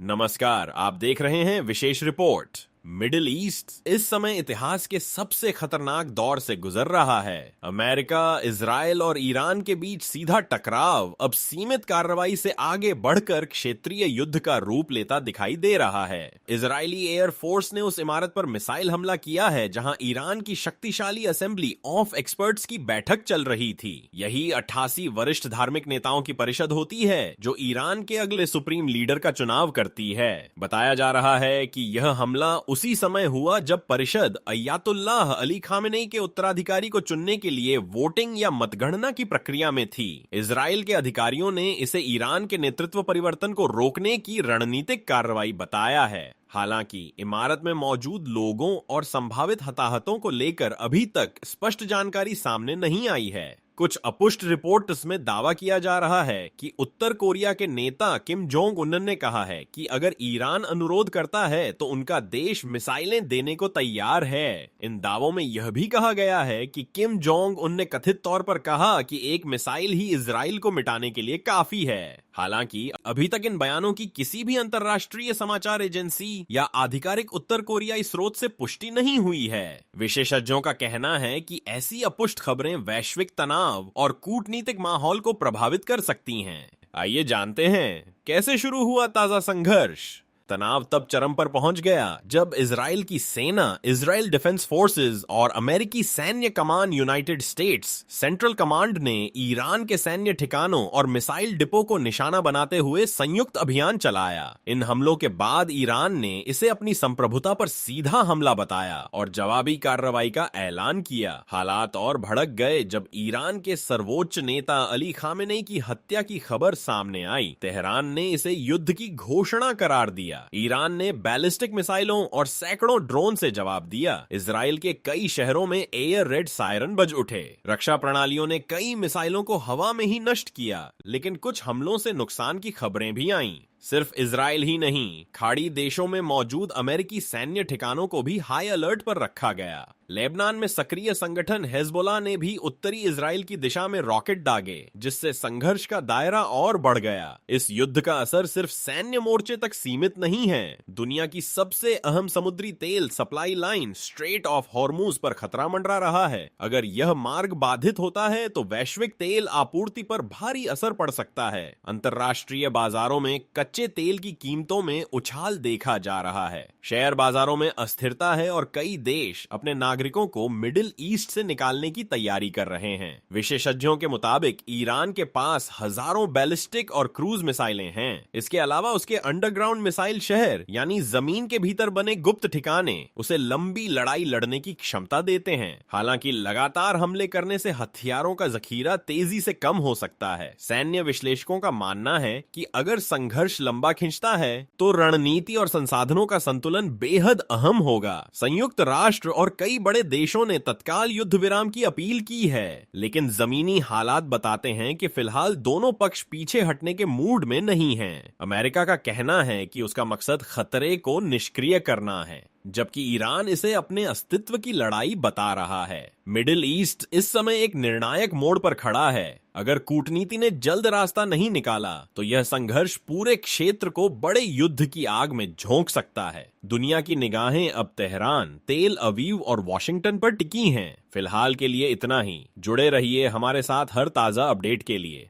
नमस्कार, आप देख रहे हैं विशेष रिपोर्ट। मिडिल ईस्ट इस समय इतिहास के सबसे खतरनाक दौर से गुजर रहा है। अमेरिका, इजराइल और ईरान के बीच सीधा टकराव अब सीमित कार्रवाई से आगे बढ़कर क्षेत्रीय युद्ध का रूप लेता दिखाई दे रहा है। इजरायली एयर फोर्स ने उस इमारत पर मिसाइल हमला किया है जहां ईरान की शक्तिशाली असेंबली ऑफ एक्सपर्ट्स की बैठक चल रही थी। यही 88 वरिष्ठ धार्मिक नेताओं की परिषद होती है जो ईरान के अगले सुप्रीम लीडर का चुनाव करती है। बताया जा रहा है कि यह हमला उसी समय हुआ जब परिषद अयतुल्लाह अली खामेनेई के उत्तराधिकारी को चुनने के लिए वोटिंग या मतगणना की प्रक्रिया में थी। इजराइल के अधिकारियों ने इसे ईरान के नेतृत्व परिवर्तन को रोकने की रणनीतिक कार्रवाई बताया है। हालांकि इमारत में मौजूद लोगों और संभावित हताहतों को लेकर अभी तक स्पष्ट जानकारी सामने नहीं आई है। कुछ अपुष्ट रिपोर्ट्स में दावा किया जा रहा है कि उत्तर कोरिया के नेता किम जोंग उन ने कहा है कि अगर ईरान अनुरोध करता है तो उनका देश मिसाइलें देने को तैयार है। इन दावों में यह भी कहा गया है कि किम जोंग उन ने कथित तौर पर कहा कि एक मिसाइल ही इजराइल को मिटाने के लिए काफी है। हालांकि अभी तक इन बयानों की किसी भी अंतर्राष्ट्रीय समाचार एजेंसी या आधिकारिक उत्तर कोरियाई स्रोत से पुष्टि नहीं हुई है। विशेषज्ञों का कहना है कि ऐसी अपुष्ट खबरें वैश्विक तनाव और कूटनीतिक माहौल को प्रभावित कर सकती हैं। आइए जानते हैं कैसे शुरू हुआ ताजा संघर्ष। तनाव तब चरम पर पहुंच गया जब इजराइल की सेना, इजराइल डिफेंस फोर्सेस और अमेरिकी सैन्य कमान यूनाइटेड स्टेट्स सेंट्रल कमांड ने ईरान के सैन्य ठिकानों और मिसाइल डिपो को निशाना बनाते हुए संयुक्त अभियान चलाया। इन हमलों के बाद ईरान ने इसे अपनी संप्रभुता पर सीधा हमला बताया और जवाबी कार्रवाई का ऐलान किया। हालात और भड़क गए जब ईरान के सर्वोच्च नेता अली खामेनेई की हत्या की खबर सामने आई। तेहरान ने इसे युद्ध की घोषणा करार दिया। ईरान ने बैलिस्टिक मिसाइलों और सैकड़ों ड्रोन से जवाब दिया। इजराइल के कई शहरों में एयर रेड सायरन बज उठे। रक्षा प्रणालियों ने कई मिसाइलों को हवा में ही नष्ट किया, लेकिन कुछ हमलों से नुकसान की खबरें भी आईं। सिर्फ इजराइल ही नहीं, खाड़ी देशों में मौजूद अमेरिकी सैन्य ठिकानों को भी हाई अलर्ट पर रखा गया। लेबनान में सक्रिय संगठन हेजबोला ने भी उत्तरी इजराइल की दिशा में रॉकेट दागे, जिससे संघर्ष का दायरा और बढ़ गया। इस युद्ध का असर सिर्फ सैन्य मोर्चे तक सीमित नहीं है। दुनिया की सबसे अहम समुद्री तेल supply line straight of Hormuz पर खतरा मंडरा रहा है। अगर यह मार्ग बाधित होता है तो वैश्विक तेल आपूर्ति पर भारी असर पड़ सकता है। अंतरराष्ट्रीय बाजारों में कच्चे तेल की कीमतों में उछाल देखा जा रहा है। शेयर बाजारों में अस्थिरता है और कई देश अपने नागरिकों को मिडिल ईस्ट से निकालने की तैयारी कर रहे हैं। विशेषज्ञों के मुताबिक ईरान के पास हजारों बैलिस्टिक और क्रूज मिसाइलें हैं। इसके अलावा उसके अंडरग्राउंड मिसाइल शहर यानी जमीन के भीतर बने गुप्त ठिकाने उसे लंबी लड़ाई लड़ने की क्षमता देते हैं। हालांकि लगातार हमले करने से हथियारों का जखीरा तेजी से कम हो सकता है। सैन्य विश्लेषकों का मानना है कि अगर संघर्ष लंबा खिंचता है तो रणनीति और संसाधनों का संतुलन बेहद अहम होगा। संयुक्त राष्ट्र और कई बड़े देशों ने तत्काल युद्ध विराम की अपील की है, लेकिन जमीनी हालात बताते हैं कि फिलहाल दोनों पक्ष पीछे हटने के मूड में नहीं हैं। अमेरिका का कहना है कि उसका मकसद खतरे को निष्क्रिय करना है, जबकि ईरान इसे अपने अस्तित्व की लड़ाई बता रहा है। मिडिल ईस्ट इस समय एक निर्णायक मोड़ पर खड़ा है। अगर कूटनीति ने जल्द रास्ता नहीं निकाला तो यह संघर्ष पूरे क्षेत्र को बड़े युद्ध की आग में झोंक सकता है। दुनिया की निगाहें अब तेहरान, तेल अवीव और वॉशिंगटन पर टिकी हैं। फिलहाल के लिए इतना ही। जुड़े रहिए हमारे साथ हर ताजा अपडेट के लिए।